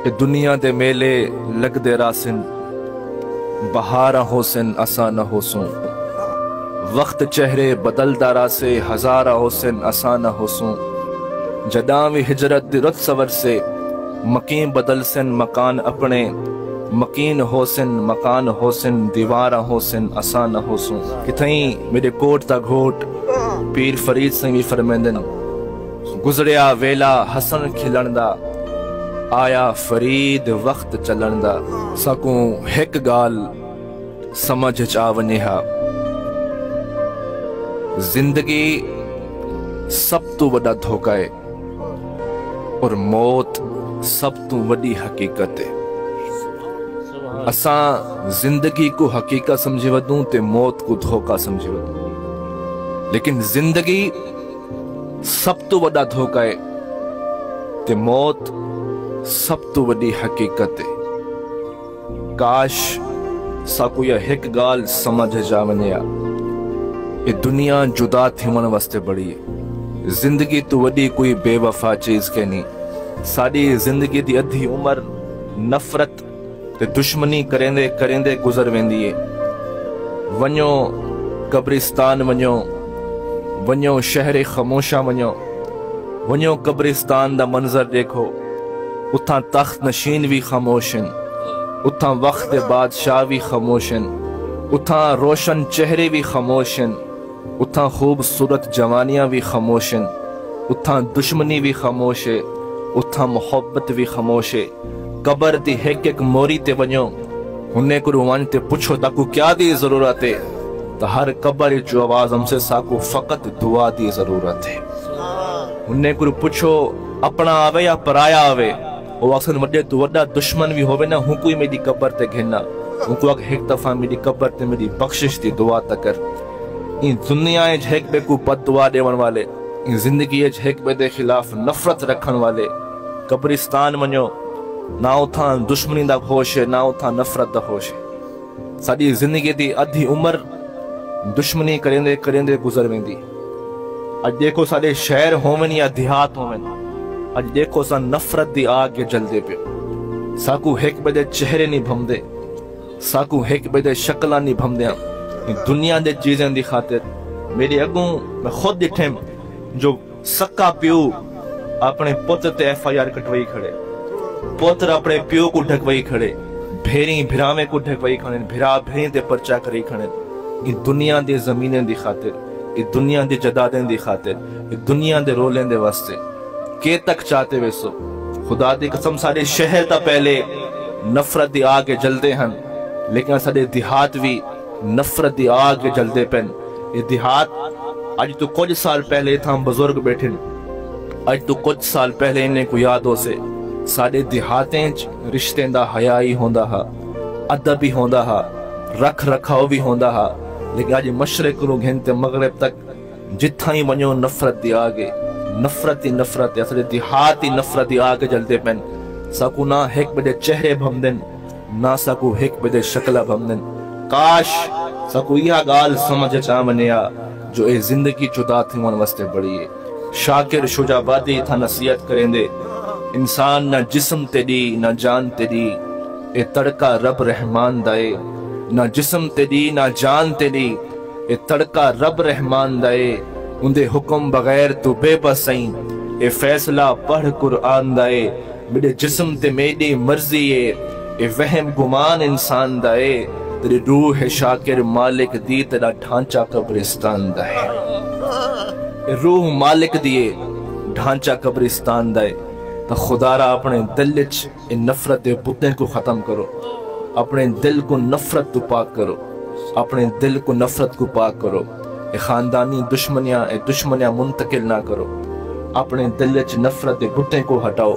کہ دنیا دے میلے لگ دے راسن بہارا حسن اساں نہ ہوسوں وقت چہرے بدل دارا سے ہزارہ حسن اساں نہ ہوسوں جداں وی ہجرت دی رت سور سے مکین بدل سن مکان اپنے مکین حسن مکان حسن دیوارہ حسن اساں نہ ہوسوں کتھیں میرے کوٹ تا گھوٹ پیر فرید سنگ بھی فرمیندن گزریا ویلا حسن کھلن دا آیا فرید وقت چلن دا سکوں ہک گال سمجھ چاونے ہا زندگی سب تو وڈا دھوکا ہے اور موت سب تو وڈی حقیقت ہے اساں زندگی کو حقیقت سمجھے ودوں تے موت کو دھوکا سمجھے ودوں لیکن زندگی سب تو وڈا دھوکا ہے تے موت سب تو وڈی حقیقت ہے کاش ساکو یا ہک گال سمجھ جاونیا یہ دنیا جدا تھیمن واسطے بڑی ہے زندگی تو وڈی کوئی بے وفا چیز کے نہیں ساری زندگی دی ادھی عمر نفرت تے دشمنی کریندے گزر ویندی ہے ونیو قبرستان ونیو شہر خاموشہ ونیو قبرستان دا منظر دیکھو اتھاں تخت نشین بھی خاموشن اتھاں وقت بادشاہ بھی خاموشن اتھاں روشن چہرے بھی خاموشن اتھاں خوبصورت جوانیاں بھی خاموشن اتھاں دشمنی بھی خاموش ہے اتھاں محبت بھی خاموش ہے قبر دی ایک موری تے ونیو انہیں کو روان تے پوچھو تاکو کیا دی ضرورت ہے تو ہر قبر جو آواز ہم سے ساکو فقط دعا دی ضرورت ہے انہیں کو پوچھو اپنا آوے یا پرایا آوے وہ اکثر وڈے تو وڈا دشمن بھی ہوئے نا ہوں کوئی میری قبر تے گھننا ہوں کو ایک دفعہ میری قبر تے میری بخشش دی دعا تکر ان دنیا جھیک بے کو بد دعا دیون والے ان زندگی جھیک بے دے خلاف نفرت رکھن والے قبرستان منیو نہ اتھاں دشمنی دا ہوش ہے نہ اتھاں نفرت دا ہوش ہے ساری زندگی دی ادھی عمر دشمنی کریندے گزر ویندی اج دیکھو سارے شہر ہومن یا دیہات ہومن اج دیکھو سا نفرت دی آگ جل دے پہ ساکو ہیک بدے چہرے نہیں بھم دے ساکو ہیک بدے شکلہ نہیں بھم دے دنیا دے چیزیں دی خاطر میری اگوں میں خود دیٹھیں جو سکا پیو اپنے پتر تے ایف آئی آر کٹوائی کھڑے پتر اپنے پیو کو ڈھکوائی کھڑے بھیری بھرامے کو ڈھکوائی کھڑے بھرا بھیری تے پرچا کری کھڑے یہ دنیا دے زمینیں دی خاطر یہ دنیا دے جدادیں دی خاطر یہ دنیا دے رولیں دے واسطے کے تک چاہتے ویسو خدا دی قسم سارے شہر تا پہلے نفرت دی آگ جلدے ہن لیکن سارے دیہات بھی نفرت دی آگ جلدے پن یہ دیہات آج تو کچھ سال پہلے تھا ہم بزرگ بیٹھیں آج تو کچھ سال پہلے انہیں کو یاد ہو سے سارے دیہاتیں رشتیں دا حیائی ہوندہ ہا ادب بھی ہوندہ ہا رکھ رکھاؤ بھی ہوندہ ہا لیکن آج مشرق رو گھنتے مغرب تک جتھا ہی منیو نفرت دی آگے نفرت اصل دیہاتی نفرت دی آگے جلدے پن ساکو نہ ہیک بدے چہرے بھمدن نہ ساکو ہیک بدے شکلہ بھمدن کاش ساکو یہ گال سمجھ چامنیا جو اے زندگی جدا تھی من واسطے بڑی ہے شاکر شجابادی تھا نصیحت کریں دے انسان نہ جسم تیری نہ جان تیری اے تڑکا رب رحمان دائے نہ جسم تیری نہ جان تیری اے تڑکا رب رحمان دائے اندے حکم بغیر تو بے بسائیں اے فیصلہ پڑھ قرآن دائے میرے جسم تے میری مرضی ہے اے وہم گمان انسان دائے تیری روح شاکر مالک دی تیرا ڈھانچہ قبرستان دائے اے روح مالک دیے ڈھانچہ قبرستان دائے تو خدا را اپنے دلچ اے نفرت بتیں کو ختم کرو اپنے دل کو نفرت تو پاک کرو اپنے دل کو نفرت کو پاک کرو اے خاندانی دشمنیاں منتقل نہ کرو اپنے دل وچ نفرت دے بٹے کو ہٹاؤ